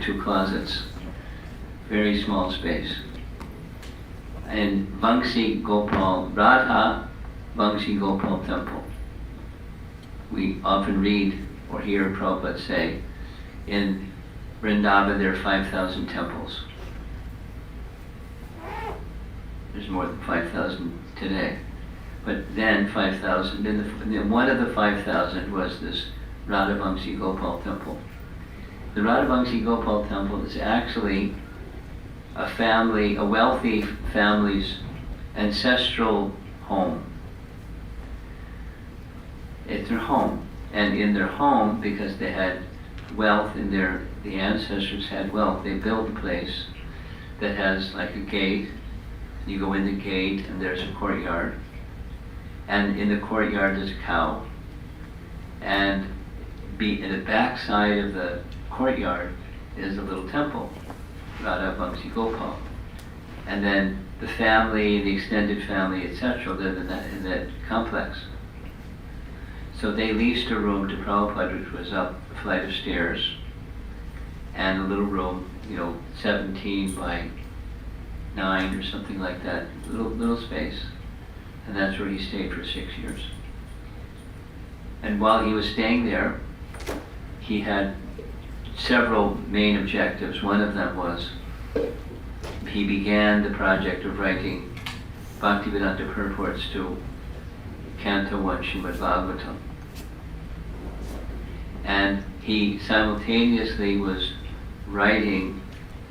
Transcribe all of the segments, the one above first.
2 closets, very small space. And Vamsi Gopal, Radha Vamsi Gopal temple. We often read or hear Prabhupada say, in Vrindavan there are 5,000 temples. There's more than 5,000 today. But then 5,000, and one of the 5,000 was this Radha Vamsi Gopal temple. The Radha Vamsi Gopal temple is actually a wealthy family's ancestral home. It's their home. And in their home, because they had wealth the ancestors had wealth, they built a place that has like a gate. You go in the gate and there's a courtyard. And in the courtyard there's a cow. And in the back side of the courtyard is a little temple, Radha Vamsi Gopal. And then the family, the extended family, etc., live in that complex. So they leased a room to Prabhupada, which was up a flight of stairs, and a little room, 17 by 9 or something like that, little space. And that's where he stayed for 6 years. And while he was staying there, he had several main objectives. One of them was he began the project of writing Bhaktivedanta purports to Canto 1 Srimad Bhagavatam. And he simultaneously was writing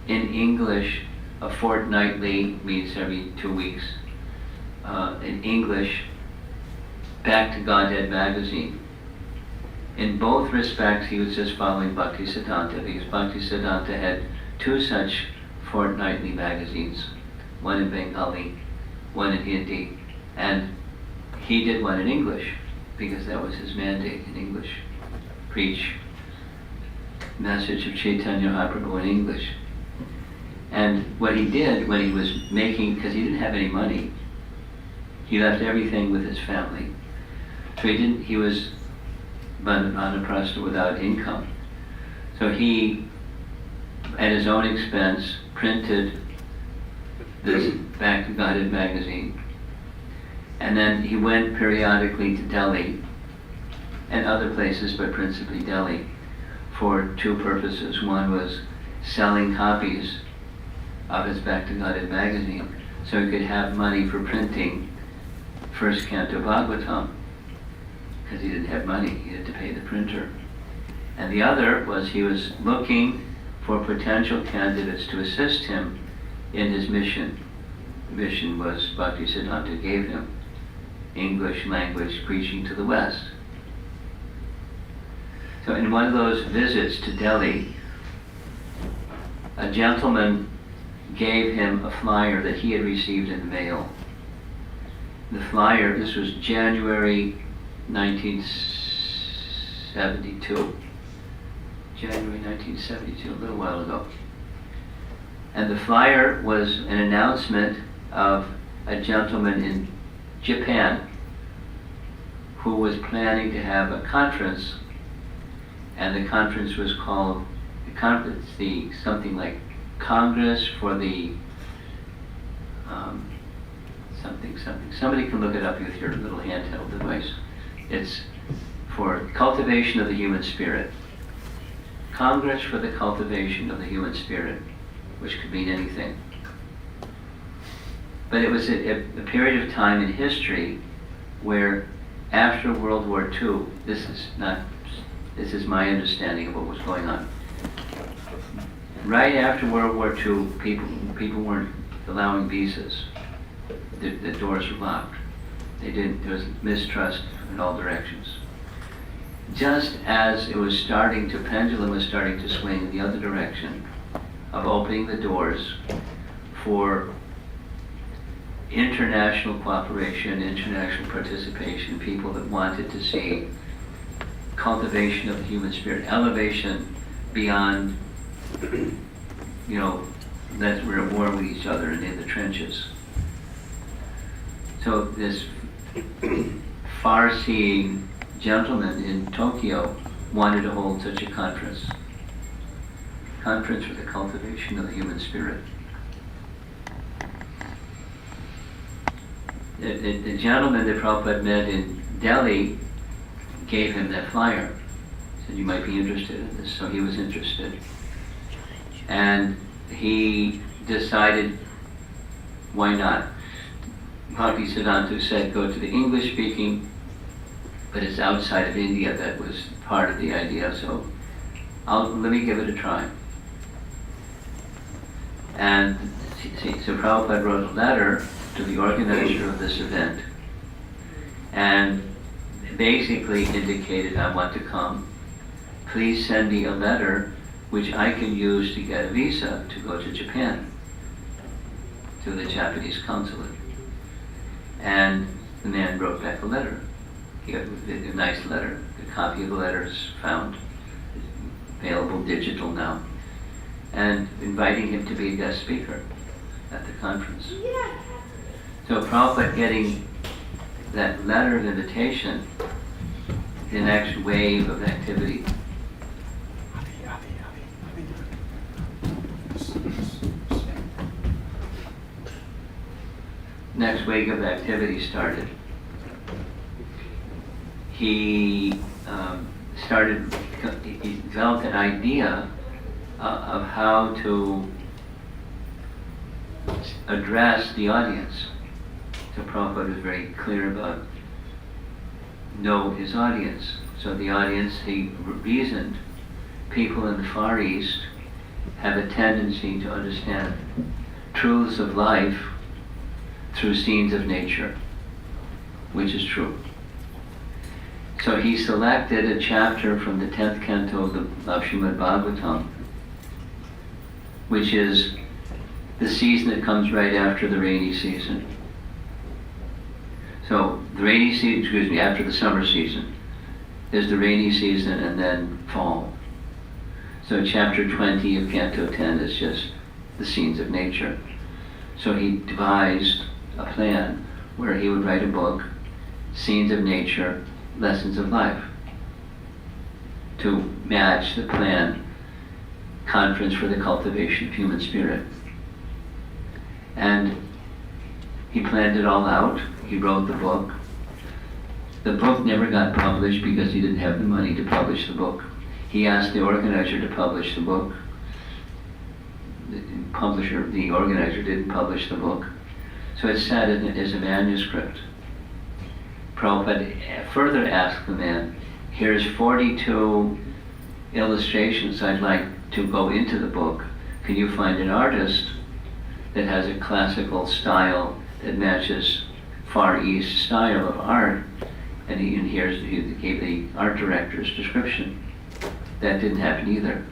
in English a fortnightly, means every 2 weeks, in English, Back to Godhead magazine. In both respects, he was just following Bhaktisiddhanta, because Bhaktisiddhanta had 2 such fortnightly magazines, one in Bengali, one in Hindi, and he did one in English, because that was his mandate in English. Preach message of Chaitanya Mahaprabhu in English. And what he did when he was making, because he didn't have any money, he left everything with his family. So he was vanaprastha without income. So he, at his own expense, printed this Back to Godhead magazine. And then he went periodically to Delhi and other places, but principally Delhi, for 2 purposes. One was selling copies of his Back to Godhead magazine, so he could have money for printing first Canto Bhagavatam, because he didn't have money, he had to pay the printer. And the other was he was looking for potential candidates to assist him in his mission. The mission was Bhaktisiddhanta gave him, English language preaching to the West. So in one of those visits to Delhi, a gentleman gave him a flyer that he had received in the mail. The flyer, this was January 1972. January 1972, a little while ago. And the flyer was an announcement of a gentleman in Japan who was planning to have a conference, and the conference was called something like Congress for the something. Somebody can look it up with your little handheld device. It's for cultivation of the human spirit. Congress for the cultivation of the human spirit, which could mean anything. But it was a period of time in history where after World War II, this is my understanding of what was going on. Right after World War II, people weren't allowing visas. The doors were locked. There was mistrust in all directions. Just as pendulum was starting to swing in the other direction of opening the doors for international cooperation, international participation, people that wanted to see cultivation of the human spirit, elevation beyond, that we're at war with each other and in the trenches. So this far-seeing gentleman in Tokyo wanted to hold such a conference. Conference for the Cultivation of the Human Spirit. The gentleman that Prabhupada met in Delhi gave him that flyer. Said, you might be interested in this, so he was interested. And he decided, why not? Bhaktisiddhanta said, go to the English-speaking, but it's outside of India. That was part of the idea, so let me give it a try. And so Prabhupada wrote a letter to the organizer of this event and basically indicated, I want to come. Please send me a letter which I can use to get a visa to go to Japan, to the Japanese consulate. And the man wrote back a letter. He got a nice letter. The copy of the letter is found, available digital now, and inviting him to be a guest speaker at the conference. So Prabhupada getting that letter of invitation, the next wave of activity. Next wave of activity started. He he developed an idea of how to address the audience. So Prabhupada was very clear about know his audience. So the audience, he reasoned, people in the Far East have a tendency to understand truths of life through scenes of nature, which is true. So he selected a chapter from the 10th canto of Srimad Bhagavatam, which is the season that comes right after the rainy season. So the rainy season, after the summer season, is the rainy season and then fall. So chapter 20 of Canto 10 is just the scenes of nature. So he devised a plan where he would write a book, Scenes of Nature, Lessons of Life, to match the plan, Conference for the Cultivation of Human Spirit. And he planned it all out. He wrote the book. The book never got published because he didn't have the money to publish the book. He asked the organizer to publish the book. The organizer didn't publish the book. So it's sat as a manuscript. Prabhupada further asked the man, here's 42 illustrations I'd like to go into the book. Can you find an artist that has a classical style that matches Far East style of art? And he gave the art director's description. That didn't happen either.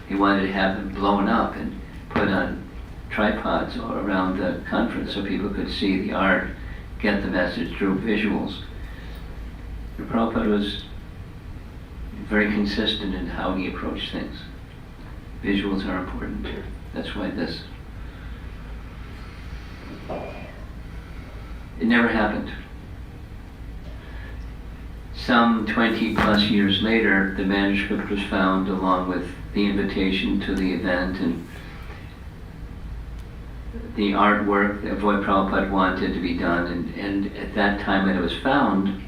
He wanted to have them blown up and put on tripods all around the conference so people could see the art, get the message through visuals. And Prabhupada was very consistent in how he approached things. Visuals are important. That's why this. It never happened. Some 20 plus years later, the manuscript was found along with the invitation to the event and the artwork that Prabhupada wanted to be done. And at that time when it was found,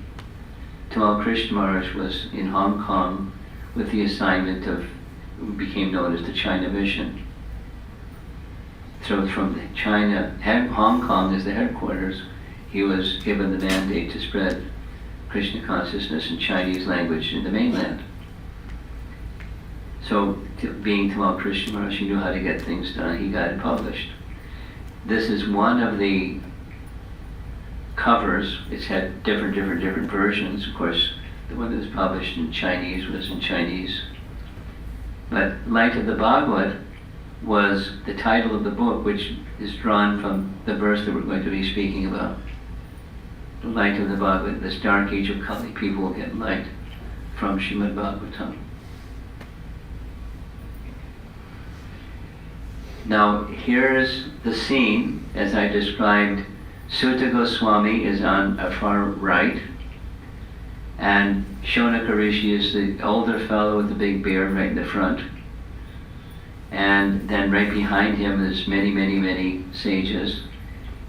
Tamal Krishna Maharaj was in Hong Kong with the assignment of what became known as the China Mission. So from China, Hong Kong as the headquarters, he was given the mandate to spread Krishna consciousness in Chinese language in the mainland. So being Tamal Krishna Maharaj, he knew how to get things done. He got it published. This is one of the covers. It's had different versions. Of course, the one that was published in Chinese was in Chinese. But Light of the Bhagavad was the title of the book, which is drawn from the verse that we're going to be speaking about. The light of the Bhagavad, this dark age of Kali, people will get light from Srimad Bhagavatam. Now, here's the scene, as I described. Sutta Goswami is on a far right, and Shonaka Rishi is the older fellow with the big beard right in the front. And then right behind him there's many, many, many sages.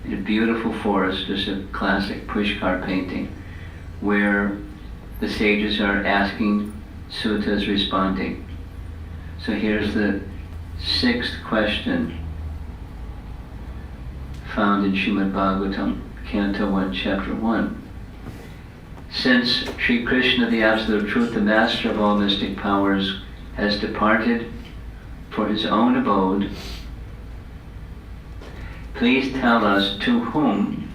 In a beautiful forest, there's a classic pushkar painting where the sages are asking, suttas responding. So here's the 6th question found in Srimad Bhagavatam, Canto 1, Chapter 1. Since Sri Krishna, the Absolute Truth, the Master of all mystic powers, has departed for his own abode, please tell us to whom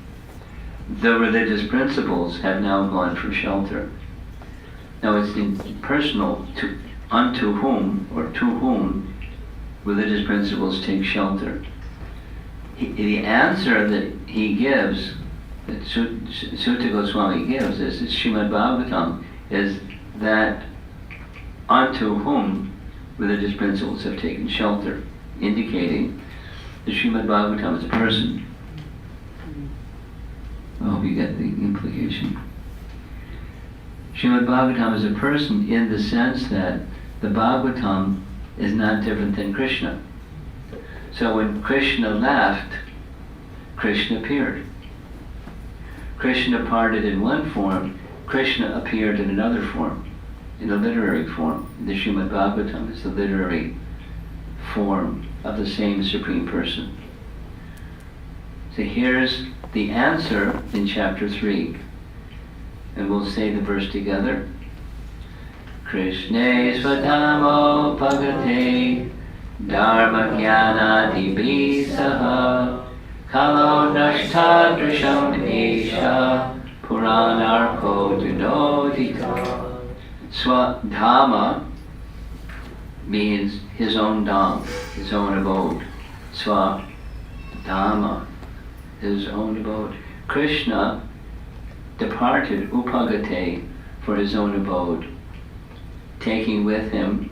the religious principles have now gone for shelter. Now it's impersonal, to unto whom or to whom religious principles take shelter. The answer that he gives, that Sutta Goswami gives, is Srimad Bhagavatam, is that unto whom religious principles have taken shelter, indicating that Srimad Bhagavatam is a person. I hope you get the implication. Srimad Bhagavatam is a person in the sense that the Bhagavatam is not different than Krishna. So when Krishna left, Krishna appeared. Krishna parted in one form, Krishna appeared in another form, in a literary form. The Srimad Bhagavatam is the literary form of the same Supreme Person. So here's the answer in chapter 3. And we'll say the verse together. Krishne svatamo bhagate dharma jnana divisaha kalo nashtadrisham esha puranarko dunodika. Swadhamma means his own dham, his own abode. Swadhamma, his own abode. Krishna departed upagate for his own abode, taking with him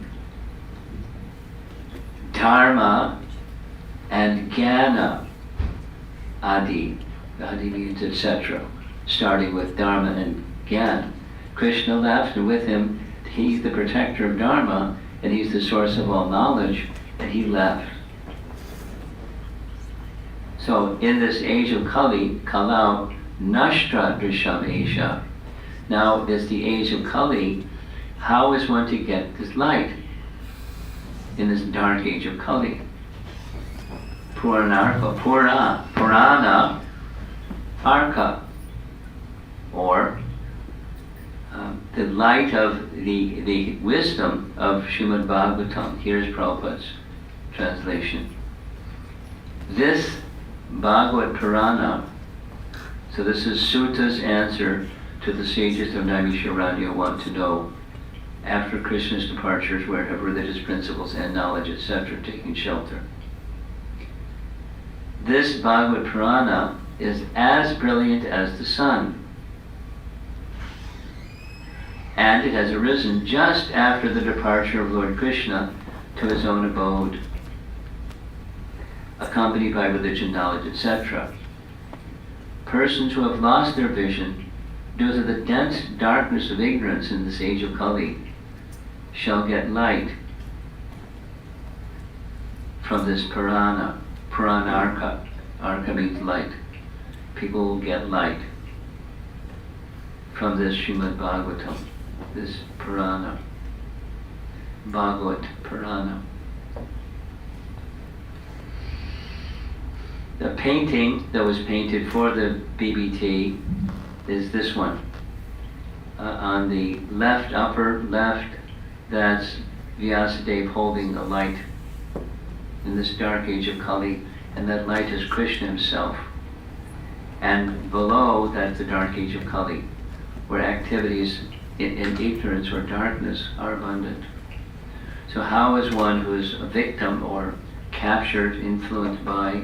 dharma and jnana, adi. Adi means etc. Starting with dharma and jnana. Krishna left, and with him, he's the protector of dharma, and he's the source of all knowledge, and he left. So in this age of Kali, Kalau Nashtra Drisham Esha. Now is the age of Kali. How is one to get this light in this dark age of Kali? Purana Arka, or the light of the wisdom of Srimad Bhagavatam. Here's Prabhupada's translation. This Bhagavad Purana, so this is Sutta's answer to the sages of Naimisharanya want to know, after Krishna's departures, where have religious principles and knowledge, etc., taken shelter. This Bhagavad Purana is as brilliant as the sun, and it has arisen just after the departure of Lord Krishna to his own abode, accompanied by religion, knowledge, etc. Persons who have lost their vision due to the dense darkness of ignorance in this age of Kali shall get light from this Purana. Puranarka. Arka means light. People will get light from this Srimad Bhagavatam, this Purana, Bhagavat Purana. The painting that was painted for the BBT is this one. On the left, upper left, that's Vyasadeva holding a light in this dark age of Kali, and that light is Krishna himself. And below, that's the dark age of Kali, where activities in ignorance or darkness are abundant. So how is one who is a victim or captured, influenced by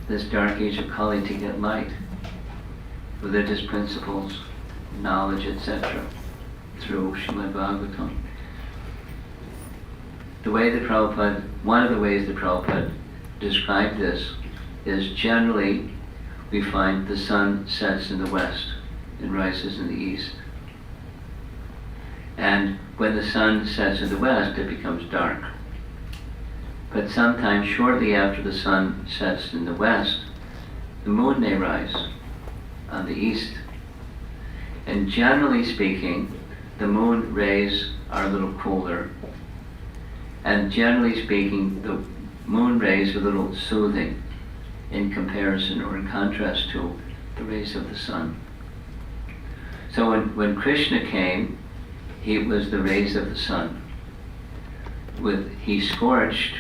this dark age of Kali to get light? Religious principles, knowledge, etc., through Srimad Bhagavatam. One of the ways that Prabhupada described this is generally we find the sun sets in the west and rises in the east. And when the sun sets in the west, it becomes dark. But sometimes shortly after the sun sets in the west, the moon may rise on the east. And generally speaking, the moon rays are a little cooler. And generally speaking, the moon rays are a little soothing in comparison or in contrast to the rays of the sun. So when Krishna came, it was the rays of the sun. He scorched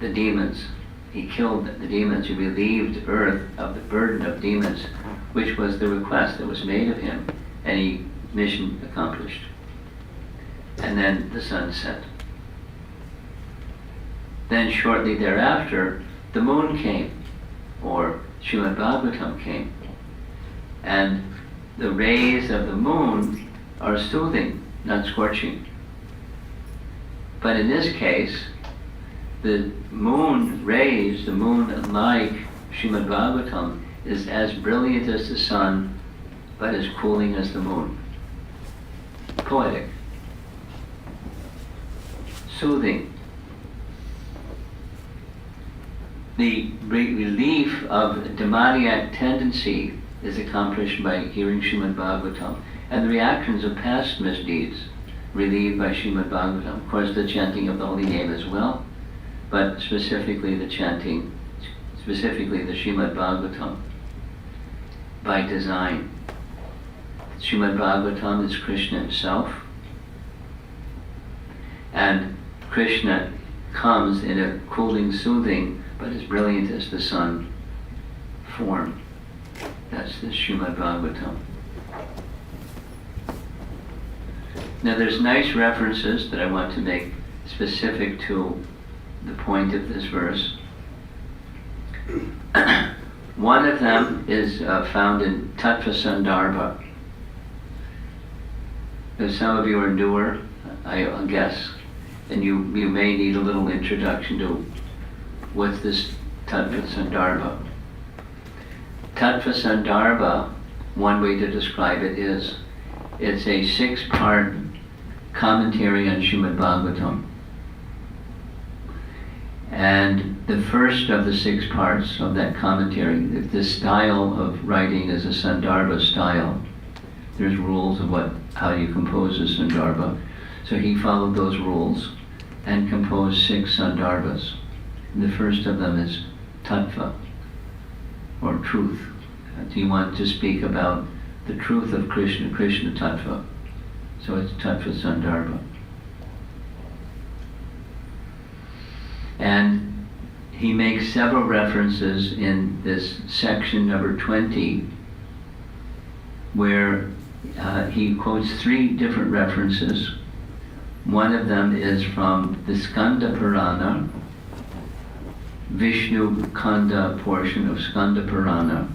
the demons. He killed the demons. He relieved earth of the burden of demons, which was the request that was made of him, and he mission accomplished. And then the sun set. Then shortly thereafter, the moon came, or Srimad Bhagavatam came, and the rays of the moon are soothing, not scorching. But in this case, the moon rays, the moon, like Srimad Bhagavatam, is as brilliant as the sun, but as cooling as the moon. Poetic. Soothing. The relief of demoniac tendency is accomplished by hearing Srimad Bhagavatam, and the reactions of past misdeeds relieved by Srimad Bhagavatam. Of course, the chanting of the holy name as well, but specifically the chanting, specifically the Srimad Bhagavatam, by design. Srimad Bhagavatam is Krishna himself, and Krishna comes in a cooling, soothing, but as brilliant as the sun form. That's the Srimad Bhagavatam. Now there's nice references that I want to make specific to the point of this verse. One of them is found in Tattva Sandarbha. If some of you are newer, I'll guess, and you may need a little introduction to what's this Tattva Sandarbha. Tattva Sandarbha, one way to describe it is, it's a 6-part commentary on Srimad Bhagavatam. And the first of the 6 parts of that commentary, the style of writing is a Sandarbha style. There's rules of how you compose a Sandarbha. So he followed those rules and composed 6 Sandarbhas. And the first of them is Tattva, or truth. Do you want to speak about the truth of Krishna, Krishna Tattva? So it's Tattva Sandarbha. And he makes several references in this section number 20 where he quotes 3 different references. One of them is from the Skanda Purana, Vishnu Kanda portion of Skanda Purana.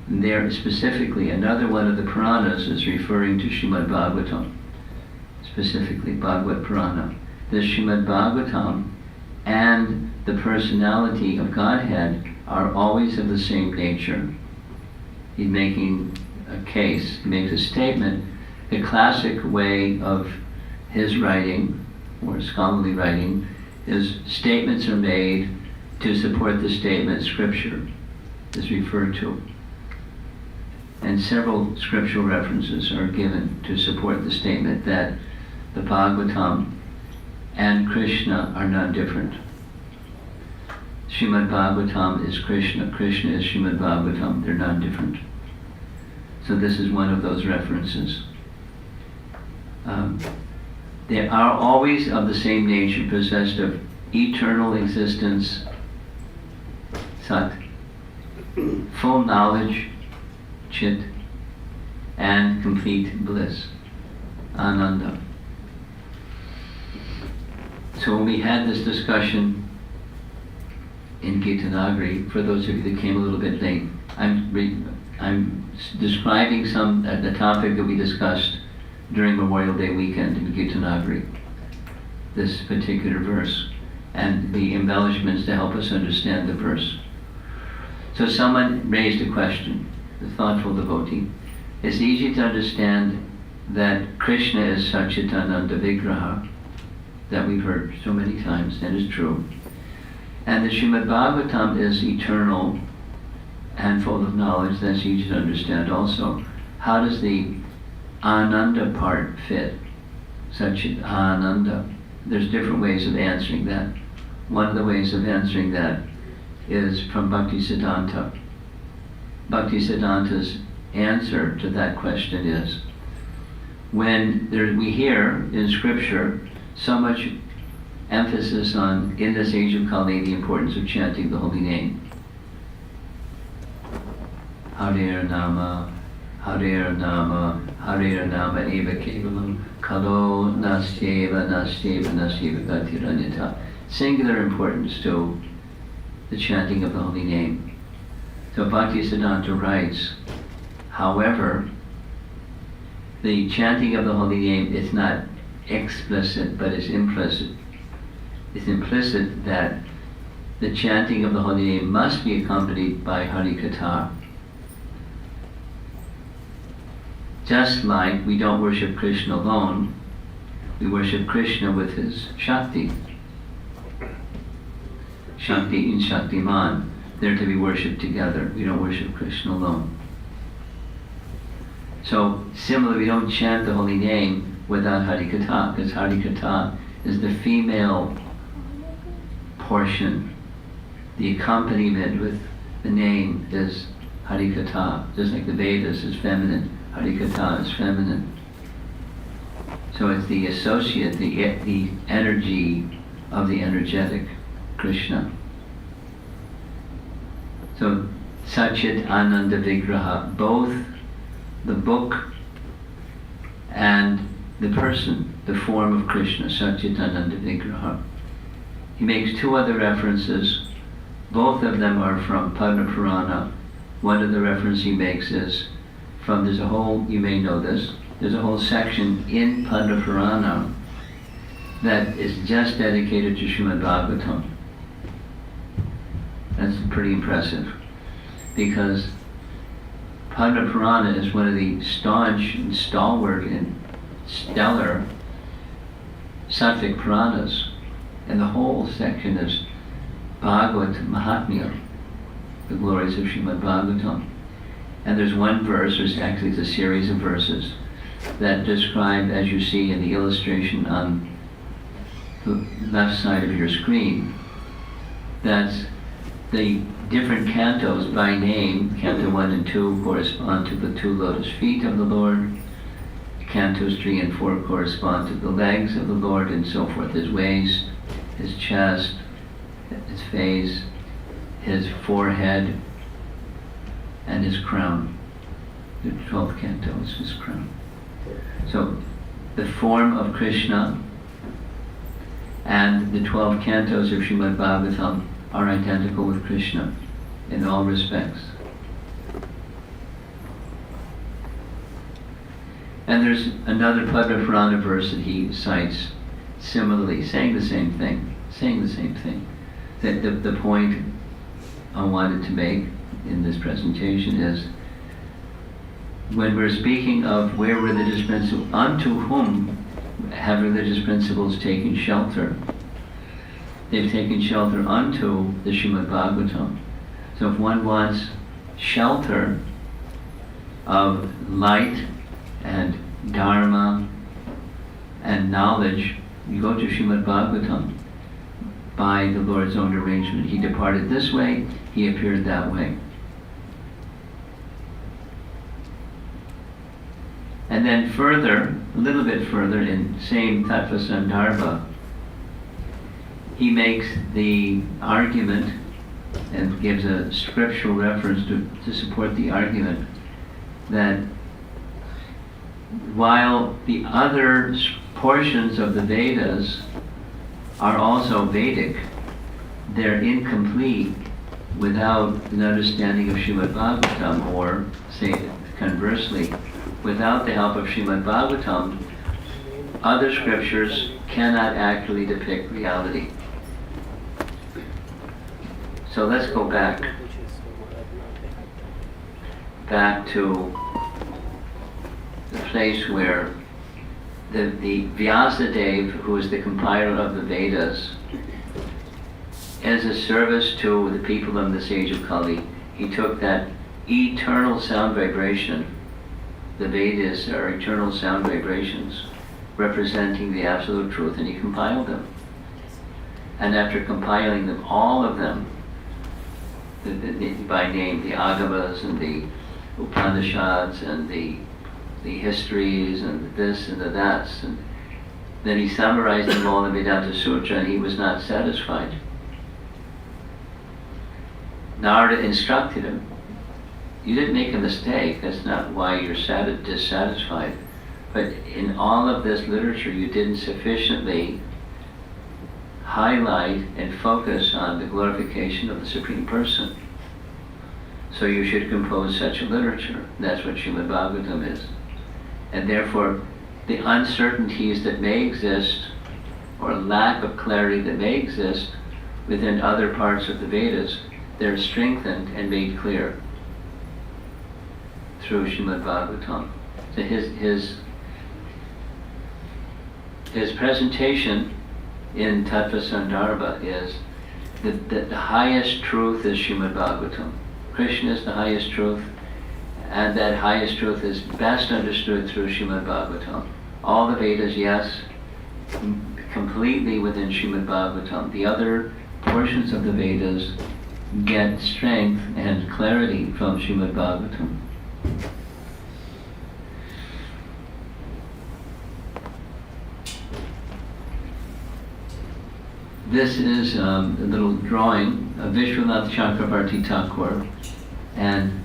And there specifically, another one of the Puranas is referring to Srimad Bhagavatam, specifically Bhagavad Purana. The Srimad Bhagavatam and the personality of Godhead are always of the same nature. He's making a case, he makes a statement. The classic way of his writing, or scholarly writing, is statements are made to support the statement Scripture is referred to. And several scriptural references are given to support the statement that the Bhagavatam and Krishna are not different. Srimad Bhagavatam is Krishna, Krishna is Srimad Bhagavatam, they're not different. So this is one of those references. They are always of the same nature, possessed of eternal existence, Sat, full knowledge, Chit, and complete bliss, Ananda. So when we had this discussion in Gitanagari, for those of you that came a little bit late, I'm describing the topic that we discussed during Memorial Day weekend in Gitanagari, this particular verse, and the embellishments to help us understand the verse. So someone raised a question, the thoughtful devotee. It's easy to understand that Krishna is Satchitananda Vigraha, that we've heard so many times, and is true. And the Srimad Bhagavatam is eternal and full of knowledge. That's easy to understand also. How does the Ananda part fit? Satchit Ananda. There's different ways of answering that. One of the ways of answering that is from Bhaktisiddhanta. Bhaktisiddhanta's answer to that question is, when we hear in scripture so much emphasis on, in this age of Kali, the importance of chanting the holy name. Hare Nama, Hare Nama, Hare Nama eva kevalam, Kalo nastyeva, nastyeva, nastyeva gatiranyata. Singular importance to the chanting of the holy name. So Bhaktisiddhanta writes, however, the chanting of the holy name is not explicit, but it's implicit. It's implicit that the chanting of the holy name must be accompanied by Harikatha. Just like we don't worship Krishna alone, we worship Krishna with his Shakti. Shakti and Shaktiman, they're to be worshipped together. We don't worship Krishna alone. So, similarly, we don't chant the holy name without Harikatha, because Harikatha is the female portion. The accompaniment with the name is Harikatha, just like the Vedas is feminine, Harikatha is feminine. So it's the associate, the energy of the energetic Krishna. So Satchit Ananda Vigraha, both the book and the person, the form of Krishna, Satchit Ananda Vigraha. He makes two other references. Both of them are from Padma Purana. One of the references he makes is from, there's a whole, you may know this, there's a whole section in Padma Purana that is just dedicated to Srimad Bhagavatam. That's pretty impressive, because Padma Purana is one of the staunch and stalwart and stellar Sattvic Puranas. And the whole section is Bhagavat Mahatmya, the glories of Srimad Bhagavatam. And there's one verse, it's a series of verses, that describe, as you see in the illustration on the left side of your screen, that's the different cantos by name. Canto 1 and 2 correspond to the two lotus feet of the Lord. Cantos 3 and 4 correspond to the legs of the Lord, and so forth, his waist, his chest, his face, his forehead, and his crown. The 12th canto is his crown. So the form of Krishna and the 12 cantos of Srimad Bhagavatam are identical with Krishna in all respects. And there's another Padma Purana verse that he cites similarly, saying the same thing. That the point I wanted to make in this presentation is, when we're speaking of where religious principles, unto whom have religious principles taken shelter? They've taken shelter unto the Srimad Bhagavatam. So if one wants shelter of light and dharma and knowledge, you go to Srimad Bhagavatam. By the Lord's own arrangement, he departed this way, he appeared that way. And then further, a little bit further, in same Tattva Sandarbha, he makes the argument and gives a scriptural reference to support the argument that while the other portions of the Vedas are also Vedic, they're incomplete without an understanding of Srimad Bhagavatam, or, say conversely, without the help of Srimad Bhagavatam, other scriptures cannot accurately depict reality. So let's go back to the place where the Vyasadeva, who is the compiler of the Vedas, as a service to the people in this age of Kali, he took that eternal sound vibration. The Vedas are eternal sound vibrations representing the absolute truth, and he compiled them. And after compiling them, all of them, by name, the Agamas and the Upanishads and the histories and this and the that's, and then he summarized them all in the Vedanta Sutra, and he was not satisfied. Narada instructed him, you didn't make a mistake, that's not why you're dissatisfied. But in all of this literature, you didn't sufficiently highlight and focus on the glorification of the Supreme Person. So you should compose such a literature. That's what Srimad Bhagavatam is. And therefore, the uncertainties that may exist, or lack of clarity that may exist within other parts of the Vedas, they're strengthened and made clear through Srimad Bhagavatam. So his presentation in Tattva Sandarbha is that the highest truth is Srimad Bhagavatam. Krishna is the highest truth, and that highest truth is best understood through Srimad Bhagavatam. All the Vedas, yes, completely within Srimad Bhagavatam. The other portions of the Vedas get strength and clarity from Srimad Bhagavatam. This is a little drawing of Vishwanath Chakravarti Thakur, and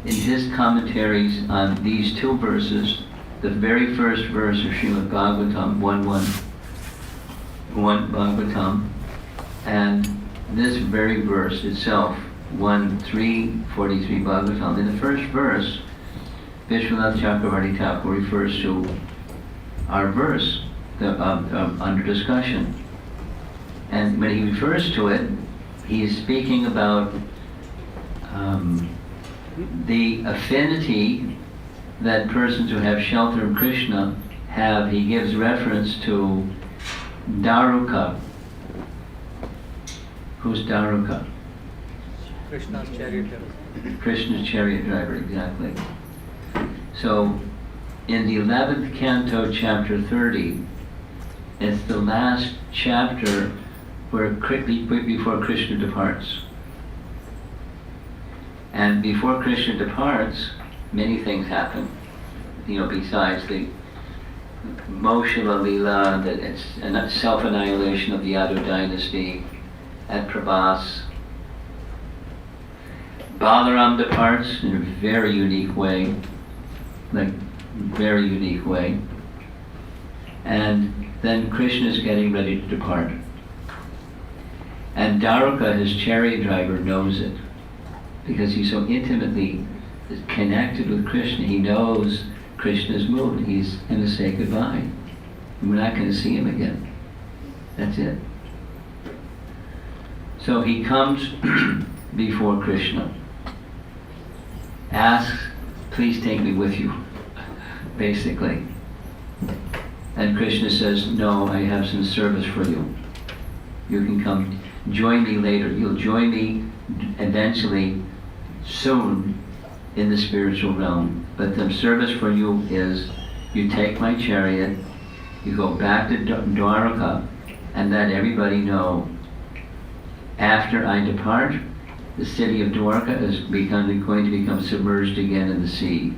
in his commentaries on these two verses, the very first verse of Srimad Bhagavatam, 1.1 Bhagavatam, and this very verse itself, 1.3.43 Bhagavatam. In the first verse, Vishwanath Chakravarti Thakur refers to our verse under discussion. And when he refers to it, he is speaking about the affinity that persons who have shelter of Krishna have. He gives reference to Daruka. Who's Daruka? Krishna's chariot driver. Krishna's chariot driver, exactly. So, in the 11th canto, chapter 30, it's the last chapter where before Krishna departs. And before Krishna departs, many things happen. Besides the Moshila Leela, that it's a self-annihilation of the Yadu dynasty at Prabhas. Balaram departs in a very unique way, and then Krishna is getting ready to depart. And Daruka, his chariot driver, knows it, because he's so intimately connected with Krishna. He knows Krishna's mood. He's going to say goodbye. We're not going to see him again. That's it. So he comes before Krishna, asks, please take me with you, basically. And Krishna says, no, I have some service for you. You can come join me later. You'll join me eventually, soon, in the spiritual realm. But the service for you is, you take my chariot, you go back to Dwaraka, and let everybody know, after I depart, the city of Dwarka is going to become submerged again in the sea.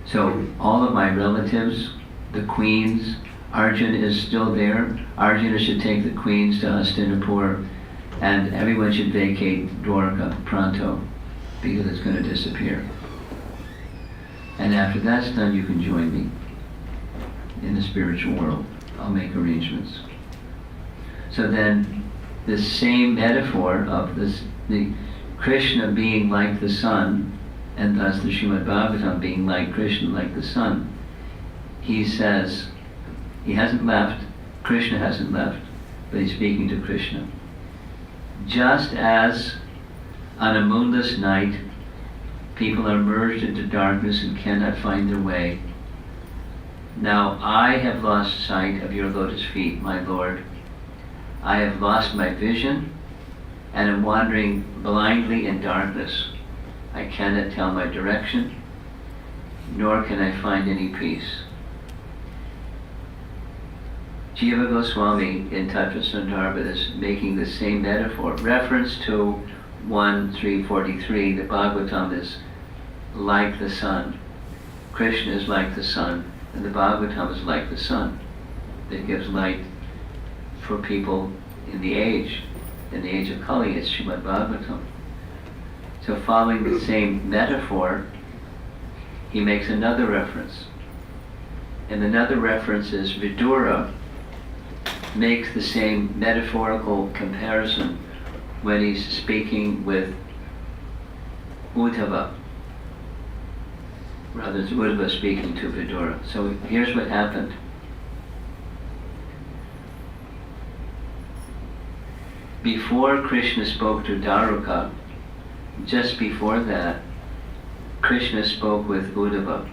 So all of my relatives, the queens, Arjuna is still there. Arjuna should take the queens to Hastinapur, and everyone should vacate Dwarka pronto, because it's going to disappear. And after that's done, you can join me in the spiritual world. I'll make arrangements. So then, this same metaphor of the Krishna being like the sun, and thus the Srimad Bhagavatam being like Krishna, like the sun, he says, he hasn't left, Krishna hasn't left, but he's speaking to Krishna. Just as on a moonless night, people are merged into darkness and cannot find their way, now I have lost sight of your lotus feet, my Lord. I have lost my vision and am wandering blindly in darkness. I cannot tell my direction, nor can I find any peace. Jiva Goswami in Tattva Sundarbha is making the same metaphor. Reference to 1.3.43, the Bhagavatam is like the sun. Krishna is like the sun, and the Bhagavatam is like the sun that gives light for people in the age of Kali. It's Srimad Bhagavatam. So following the same metaphor, he makes another reference. And another reference is Vidura makes the same metaphorical comparison when he's speaking with Uddhava. Rather, it's Uddhava speaking to Vidura. So here's what happened. Before Krishna spoke to Daruka, just before that, Krishna spoke with Uddhava.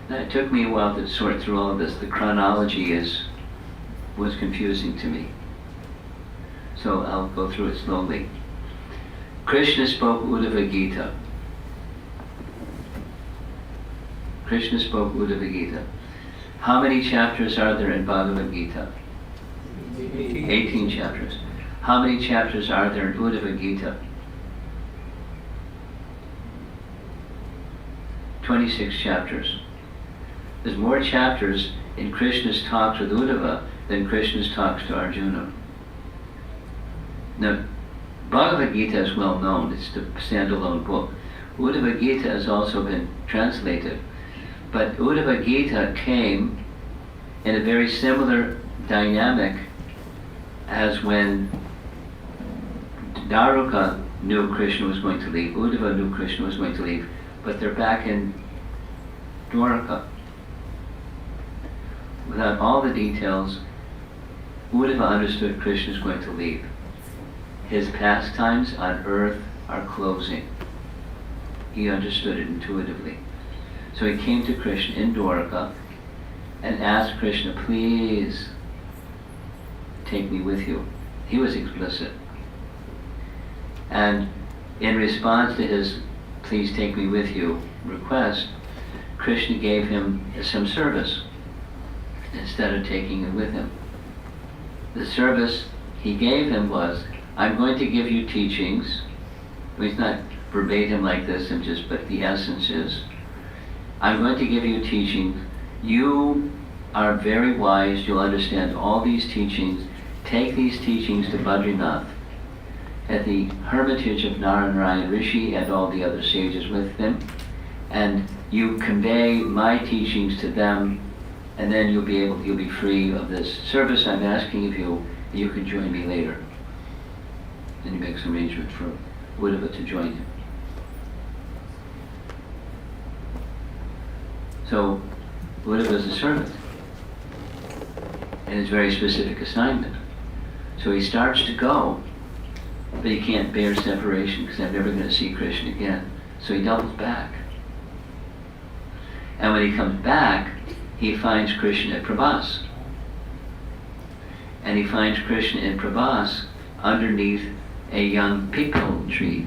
Now, it took me a while to sort through all of this. The chronology was confusing to me. So I'll go through it slowly. Krishna spoke Uddhava Gita. Krishna spoke Uddhava Gita. How many chapters are there in Bhagavad Gita? 18 chapters. How many chapters are there in Uddhava Gita? 26 chapters. There's more chapters in Krishna's talks with Uddhava than Krishna's talks to Arjuna. Now, Bhagavad Gita is well known. It's the standalone book. Uddhava Gita has also been translated. But Uddhava Gita came in a very similar dynamic as when Daruka knew Krishna was going to leave, Uddhava knew Krishna was going to leave, but they're back in Dwaraka. Without all the details, Uddhava understood Krishna is going to leave. His pastimes on earth are closing. He understood it intuitively. So he came to Krishna in Dwaraka and asked Krishna, please take me with you. He was explicit. And in response to his please take me with you request, Krishna gave him some service instead of taking him with him. The service he gave him was, I'm going to give you teachings. It's not verbatim like this, but the essence is, I'm going to give you teachings. You are very wise, you'll understand all these teachings. Take these teachings to Badrinath at the hermitage of Narayana Rishi and all the other sages with him, and you convey my teachings to them, and then you'll be free of this service I'm asking of you. You can join me later. And he makes an arrangement for Uddhava to join him. So Uddhava is a servant, and it's a very specific assignment. So he starts to go, but he can't bear separation because I'm never going to see Krishna again. So he doubles back. And when he comes back, he finds Krishna at Prabhas. And he finds Krishna in Prabhas underneath a young pipal tree,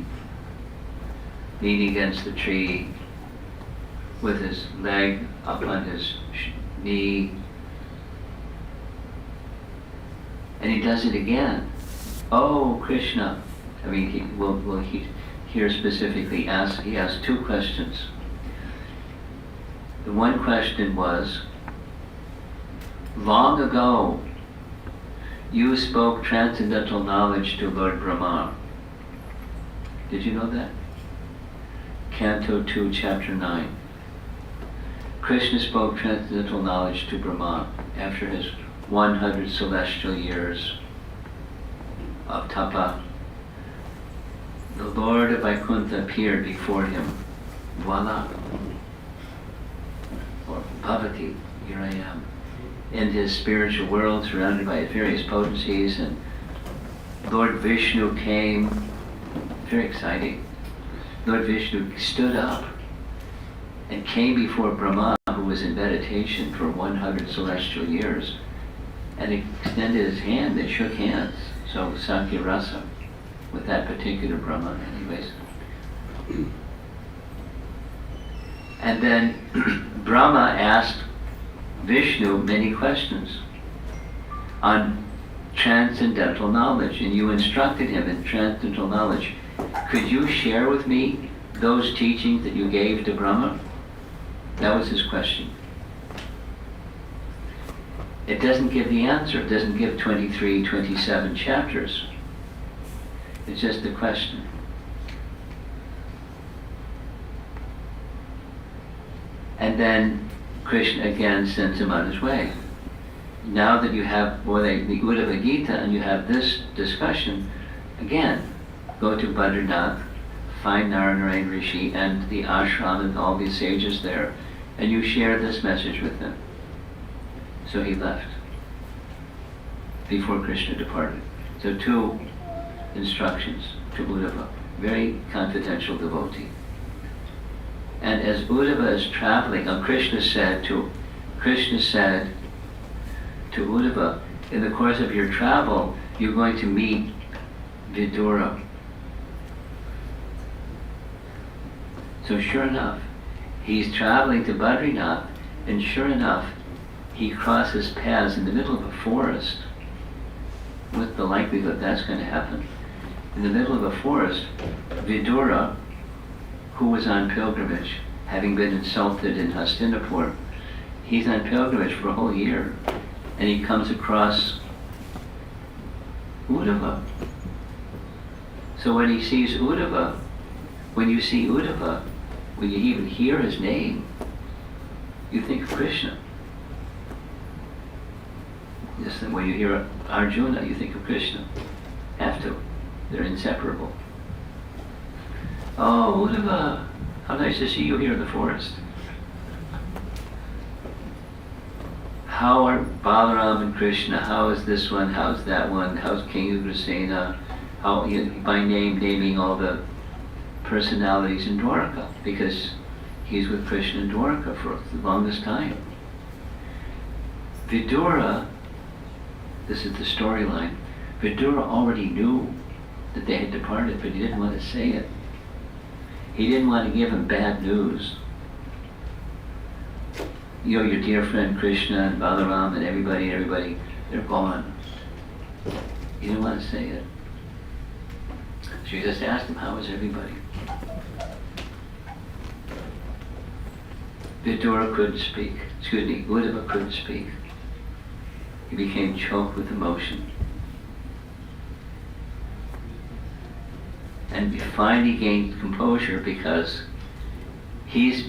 leaning against the tree with his leg up on his knee. And he does it again. Oh, Krishna. I mean, he here specifically he asked two questions. The one question was, long ago, you spoke transcendental knowledge to Lord Brahma. Did you know that? Canto 2, Chapter 9. Krishna spoke transcendental knowledge to Brahma after his 100 celestial years of tapa. The Lord of Vaikuntha appeared before him. Voila. Or Bhavati, here I am. In his spiritual world, surrounded by various potencies, and Lord Vishnu came. Very exciting. Lord Vishnu stood up and came before Brahma, who was in meditation for 100 celestial years, and extended his hand. They shook hands. So Sakya Rasa with that particular Brahma, anyways. And then Brahma asked Vishnu many questions on transcendental knowledge, and you instructed him in transcendental knowledge. Could you share with me those teachings that you gave to Brahma? That was his question. It doesn't give the answer. It doesn't give 23, 27 chapters. It's just a question. And then Krishna again sends him on his way. Now that you have the Uddhava Gita and you have this discussion, again, go to Badrinath, find Narayana Rishi and the ashram and all these sages there, and you share this message with them. So he left before Krishna departed. So 2 instructions to Uddhava, very confidential devotee. And as Uddhava is traveling, Krishna said to Uddhava, in the course of your travel, you're going to meet Vidura. So sure enough, he's traveling to Badrinath, and sure enough, he crosses paths in the middle of a forest. With the likelihood that's going to happen. In the middle of a forest, Vidura, who was on pilgrimage, having been insulted in Hastinapur, he's on pilgrimage for a whole year, and he comes across Uddhava. So when he sees Uddhava, when you see Uddhava, when you even hear his name, you think of Krishna. Just when you hear Arjuna, you think of Krishna. Have to. They're inseparable. Oh, Uddhava, how nice to see you here in the forest. How are Balaram and Krishna? How is this one? How's that one? How's King Ugrasena? How, by name, naming all the personalities in Dwarka, because he's with Krishna in Dwarka for the longest time. Vidura, this is the storyline, Vidura already knew that they had departed, but he didn't want to say it. He didn't want to give him bad news. Your dear friend Krishna and Balaram and everybody, they're gone. He didn't want to say it. So he just asked him, how is everybody? Vidura couldn't speak. Uddhava couldn't speak. He became choked with emotion. And he finally gained composure because he's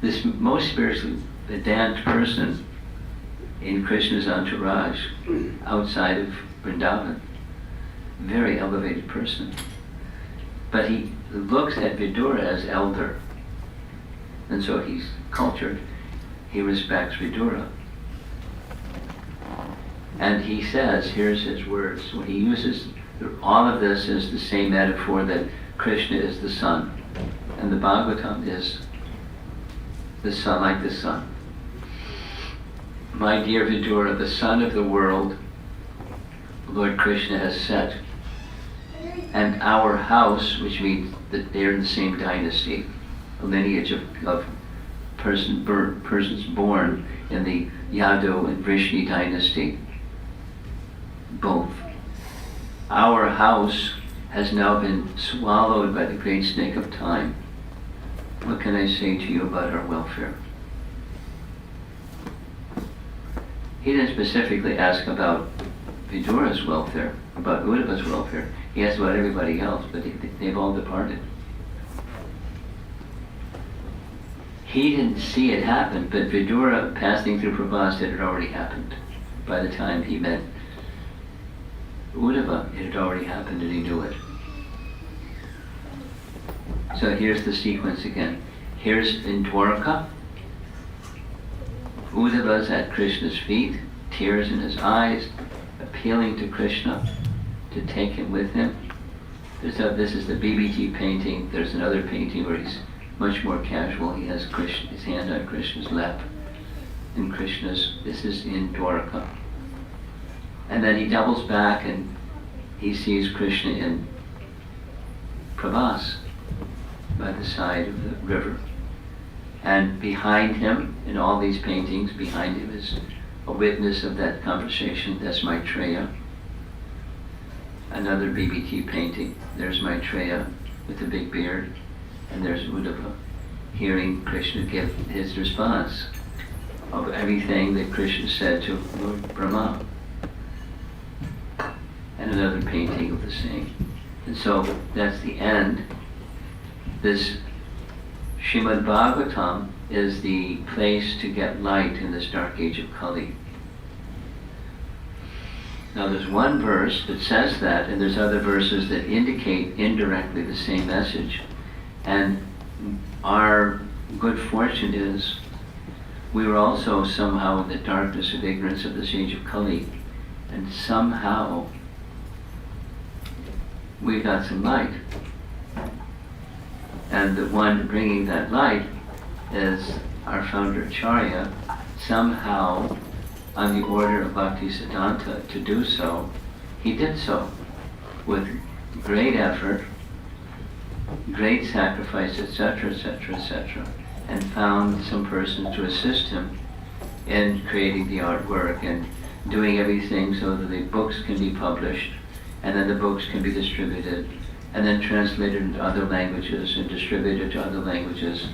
this most spiritually advanced person in Krishna's entourage outside of Vrindavan. Very elevated person. But he looks at Vidura as elder. And so he's cultured. He respects Vidura. And he says, here's his words, when he uses all of this is the same metaphor that Krishna is the sun, and the Bhagavatam is the sun, like the sun. My dear Vidura, the sun of the world, Lord Krishna has set, and our house, which means that they're in the same dynasty, a lineage of persons born in the Yadu and Vrishni dynasty, both. Our house has now been swallowed by the great snake of time. What can I say to you about our welfare? He didn't specifically ask about Vidura's welfare, about Uddhava's welfare. He asked about everybody else, but they've all departed. He didn't see it happen, but Vidura passing through Prabhas, it had already happened. By the time he met Uddhava, it had already happened and he knew it. So here's the sequence again. Here's in Dwarka, Uddhava's at Krishna's feet, tears in his eyes, appealing to Krishna to take him with him. This is the BBT painting. There's another painting where he's much more casual. He has his hand on Krishna's lap. in Krishna's, this is in Dwarka. And then he doubles back and he sees Krishna in Pravas by the side of the river. And behind him, in all these paintings, behind him is a witness of that conversation. That's Maitreya. Another BBT painting. There's Maitreya with the big beard, and there's Uddhava hearing Krishna give his response of everything that Krishna said to Lord Brahma. And another painting of the same. And so that's the end. This Srimad Bhagavatam is the place to get light in this dark age of Kali. Now there's one verse that says that, and there's other verses that indicate indirectly the same message. And our good fortune is we were also somehow in the darkness of ignorance of this age of Kali, and somehow we got some light. And the one bringing that light is our founder Acharya, somehow on the order of Bhaktisiddhanta to do so. He did so with great effort, great sacrifice, etc., etc., etc., and found some persons to assist him in creating the artwork and doing everything so that the books can be published, and then the books can be distributed, and then translated into other languages and distributed to other languages.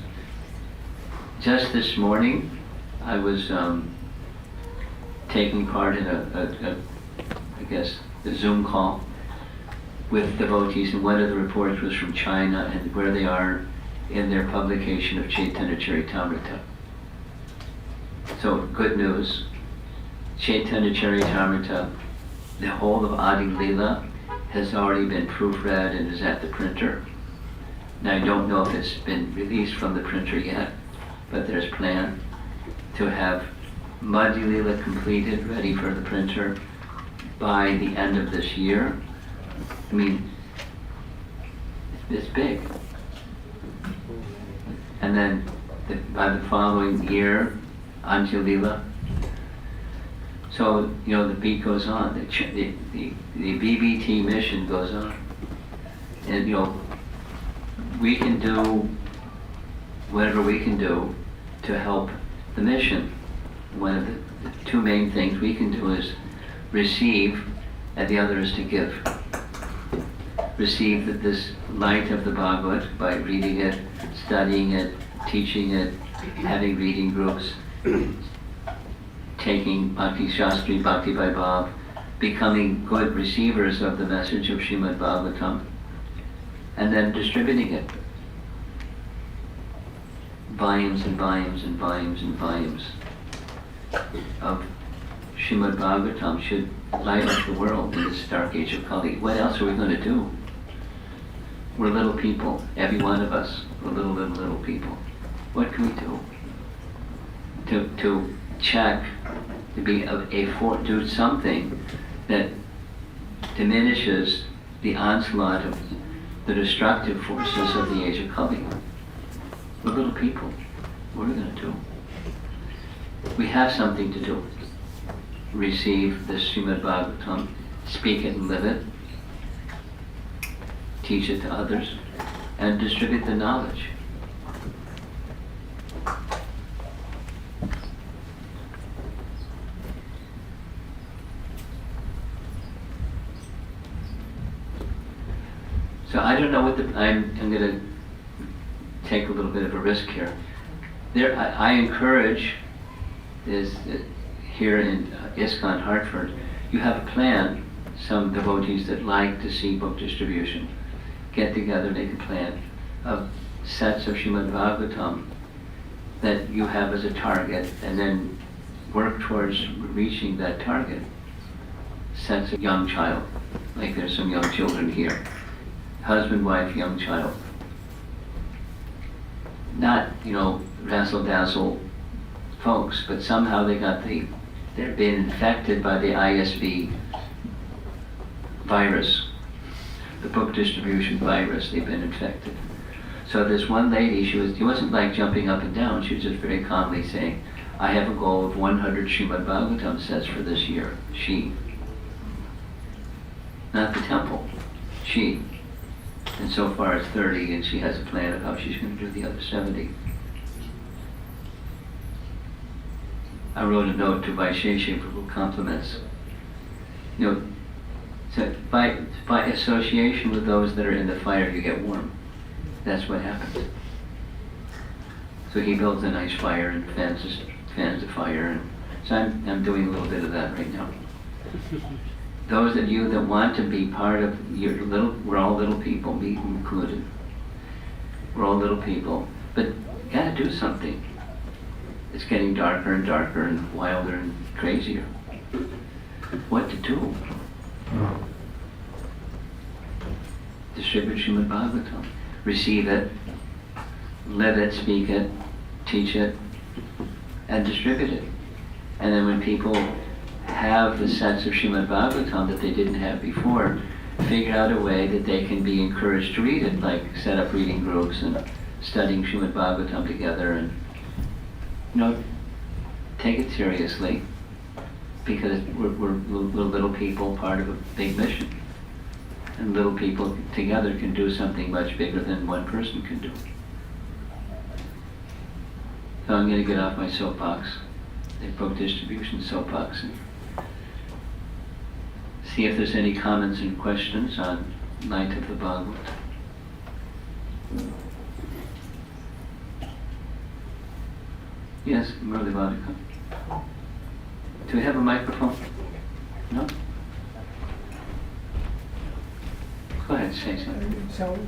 Just this morning, I was taking part in a Zoom call with devotees, and one of the reports was from China and where they are in their publication of Chaitanya Charitamrita. So, good news. Chaitanya Charitamrita, the whole of Adi Lila, has already been proofread and is at the printer. Now I don't know if it's been released from the printer yet, but there's plan to have Madhya Lila completed, ready for the printer by the end of this year. I mean, it's big. And then by the following year, Anja Lila. So, the beat goes on, the BBT mission goes on. And, we can do whatever we can do to help the mission. One of the two main things we can do is receive, and the other is to give. Receive this light of the Bhagavad by reading it, studying it, teaching it, having reading groups, taking Bhakti Shastri, Bhakti Vaibhav, becoming good receivers of the message of Srimad Bhagavatam, and then distributing it. Volumes and volumes and volumes and volumes of Srimad Bhagavatam should light up the world in this dark age of Kali. What else are we going to do? We're little people, every one of us. We're little people. What can we do? To check, to be do something that diminishes the onslaught of the destructive forces of the age of Kali. We're little people. What are we going to do? We have something to do. Receive the Srimad Bhagavatam, speak it and live it, teach it to others, and distribute the knowledge. So I don't know what I'm going to take a little bit of a risk here. I encourage is that here in ISKCON Hartford, you have a plan. Some devotees that like to see book distribution get together, make a plan of sets of Srimad Bhagavatam that you have as a target, and then work towards reaching that target. Sets of young child, like there's some young children here. Husband, wife, young child. Not, razzle-dazzle folks, but somehow they've been infected by the ISB virus, the book distribution virus. They've been infected. So this one lady, she wasn't like jumping up and down. She was just very calmly saying, I have a goal of 100 Srimad Bhagavatam sets for this year. She. Not the temple. She. And so far it's 30, and she has a plan of how she's going to do the other 70. I wrote a note to Vaisheshe for compliments. You know, so by association with those that are in the fire, you get warm. That's what happens. So he builds a nice fire and fans the fire, and so I'm doing a little bit of that right now. Those of you that want to be part of your we're all little people, me included. We're all little people, but you gotta do something. It's getting darker and darker and wilder and crazier. What to do? Distribute Srimad Bhagavatam. Receive it, live it, speak it, teach it, and distribute it. And then when people have the sense of Srimad Bhagavatam that they didn't have before, figure out a way that they can be encouraged to read it, like set up reading groups and studying Srimad Bhagavatam together, and take it seriously, because we're little people, part of a big mission. And little people together can do something much bigger than one person can do. So I'm going to get off my soapbox, the book distribution soapbox, and see if there's any comments and questions on Night of the Bhagavad. Yes, Murli Bhadika. Do we have a microphone? No? Go ahead, say something. So,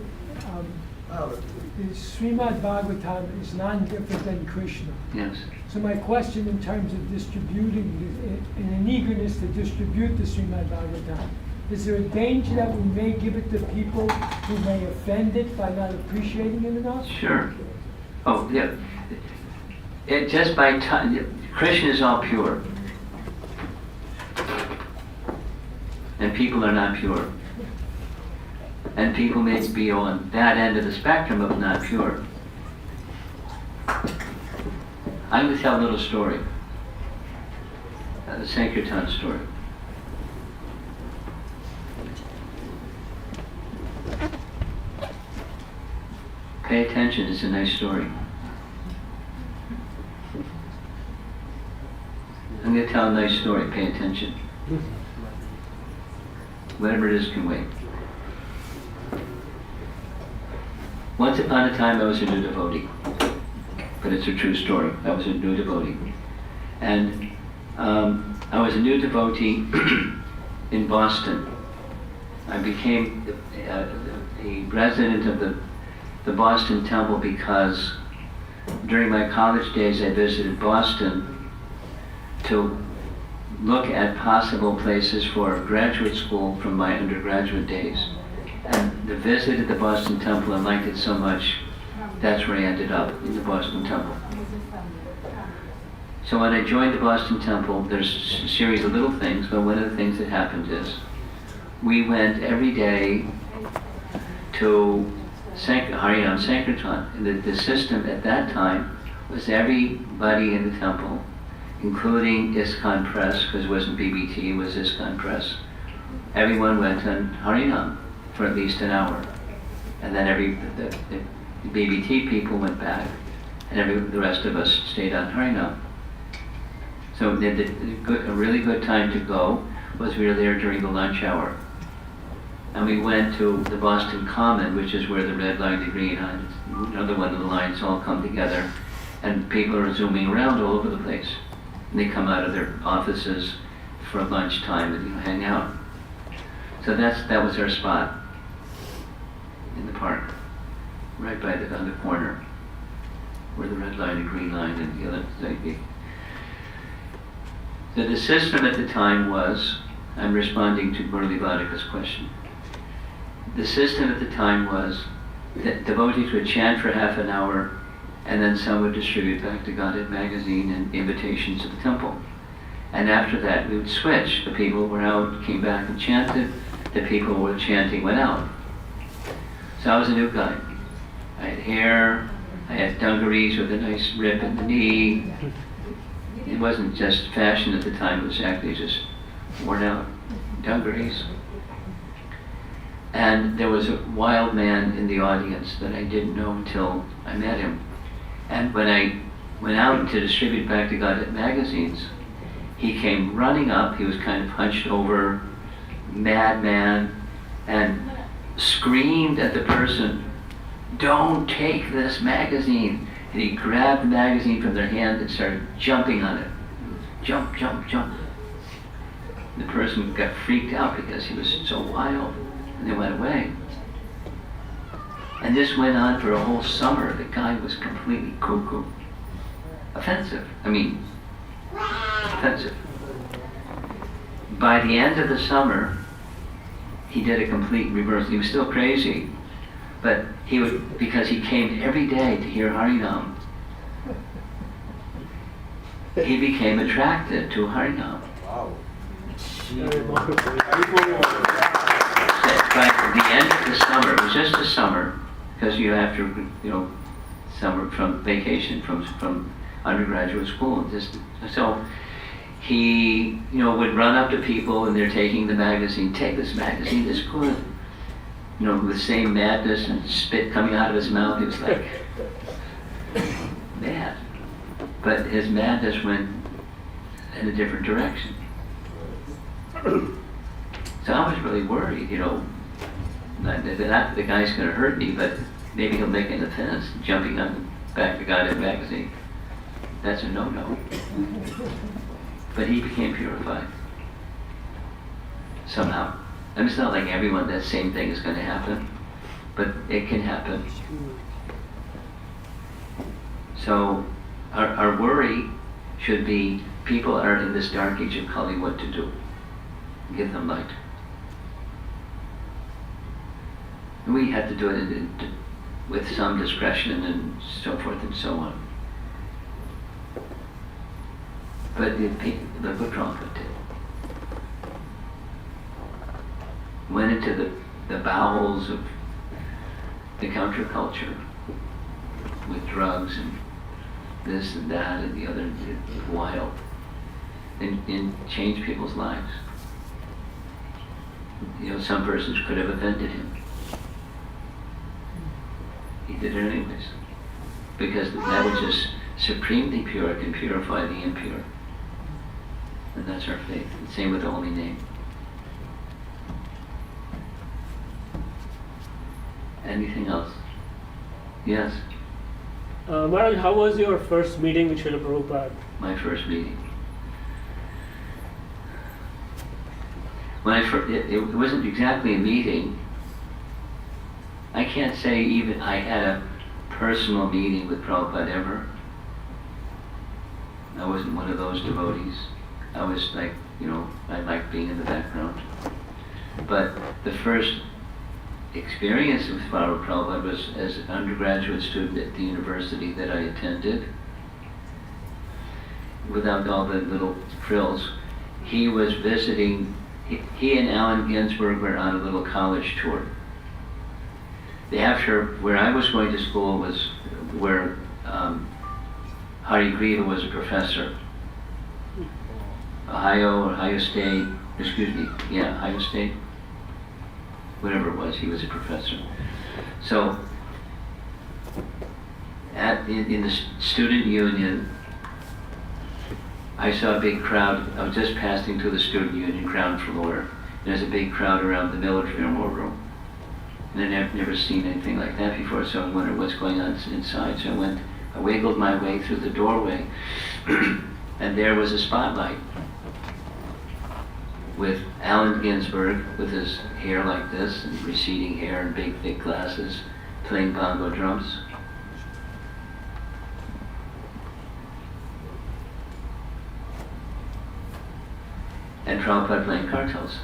the Srimad Bhagavatam is non-different than Krishna. Yes. So my question in terms of distributing, in an eagerness to distribute the Srimad Bhagavatam, is there a danger that we may give it to people who may offend it by not appreciating it enough? Sure. Oh, yeah. Just by time, Krishna is all pure. And people are not pure. And people may be on that end of the spectrum of not pure. I'm going to tell a little story. The Sankirtan story. Pay attention, it's a nice story. I'm going to tell a nice story, pay attention. Whatever it is can wait. Once upon a time I was a new devotee, but it's a true story. I was a new devotee. And I was a new devotee in Boston. I became a resident of the Boston Temple because during my college days I visited Boston to look at possible places for graduate school from my undergraduate days. And the visit at the Boston Temple, I liked it so much, that's where I ended up, in the Boston Temple. So when I joined the Boston Temple, there's a series of little things, but one of the things that happened is we went every day to Harinam Sankirtan. And the system at that time was everybody in the temple, including ISKCON Press, because it wasn't BBT, it was ISKCON Press. Everyone went on Harinam for at least an hour. And then the BBT people went back, and the rest of us stayed on Harinam. So a really good time to go was we were there during the lunch hour. And we went to the Boston Common, which is where the red line, the green line, another one of the lines all come together, and people are zooming around all over the place. And they come out of their offices for lunchtime and hang out. So that was our spot in the park, right on the corner, where the red line, the green line, and the other thing. So the system at the time was, I'm responding to Murli Bhadika's question. The system at the time was that devotees would chant for half an hour, and then some would distribute back to Godhead magazine and invitations to the temple. And after that, we would switch. The people who were out, came back and chanted. The people who were chanting went out. So I was a new guy. I had hair, I had dungarees with a nice rip in the knee, it wasn't just fashion at the time, it was actually just worn out dungarees. And there was a wild man in the audience that I didn't know until I met him. And when I went out to distribute Back to God magazines, he came running up, he was kind of hunched over, madman, and screamed at the person, "Don't take this magazine." And he grabbed the magazine from their hand and started jumping on it. Jump, jump, jump. The person got freaked out because he was so wild, and they went away. And this went on for a whole summer. The guy was completely cuckoo. Offensive. Offensive. By the end of the summer, he did a complete reversal. He was still crazy, but because he came every day to hear Harinam, he became attracted to Harinam. Wow. By the end of the summer, it was just a summer, because you have to, summer from vacation from undergraduate school. So he, would run up to people and they're taking the magazine. "Take this magazine, it's good." With the same madness and spit coming out of his mouth. He was like mad. But his madness went in a different direction. So I was really worried, not that the guy's going to hurt me, but maybe he'll make an offense jumping on Back to God magazine. That's a no-no. But he became purified. Somehow. It's not like everyone that same thing is going to happen, but it can happen. So our worry should be people are in this dark age of Kali, what to do. Give them light. And we have to do it with some discretion and so forth and so on. But look what Prabhupada did. Went into the bowels of the counterculture with drugs and this and that and the other, wild, and changed people's lives. Some persons could have offended him. He did it anyways, because that which is supremely pure can purify the impure. And that's our faith. And same with the holy name. Anything else? Yes? Maharaj, how was your first meeting with Srila Prabhupada? My first meeting. It wasn't exactly a meeting. I can't say even I had a personal meeting with Prabhupada ever. I wasn't one of those devotees. I was like, I liked being in the background. But the first experience with Prabhupada was as an undergraduate student at the university that I attended, without all the little frills. He was visiting, he and Allen Ginsberg were on a little college tour. Where I was going to school was where Hari Griva was a professor. Ohio State, Ohio State, whatever it was, he was a professor. So, in the student union, I saw a big crowd. I was just passing through the student union ground floor. There's a big crowd around the military war room. And I've never seen anything like that before, so I wondered what's going on inside. So I wiggled my way through the doorway, and there was a spotlight with Allen Ginsberg with his hair like this, and receding hair and big thick glasses, playing bongo drums. And Prabhupada playing cartels.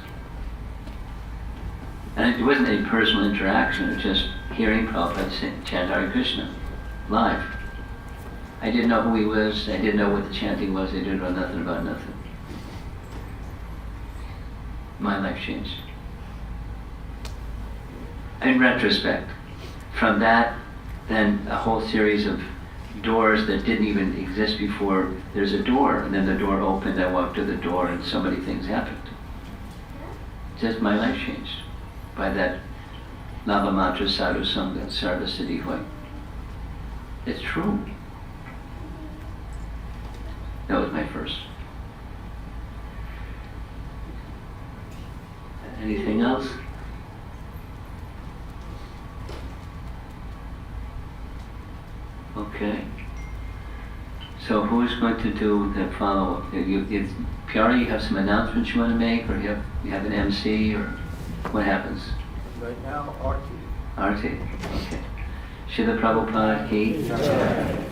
And it wasn't any personal interaction, it was just hearing Prabhupada chant Hare Krishna, live. I didn't know who he was, I didn't know what the chanting was, I didn't know nothing about nothing. My life changed. In retrospect, from that, then a whole series of doors that didn't even exist before. There's a door, and then the door opened, I walked to the door, and so many things happened. Just my life changed by that Lavamatra Sadhu Sangha, Sarva Siddhi Hoy. It's true. That was my first. Anything else? Okay. So who's going to do the follow-up? Pyari, you have some announcements you want to make, or you have an MC, or what happens? Right now, Arti. Arti, okay. Srila Prabhupada ki.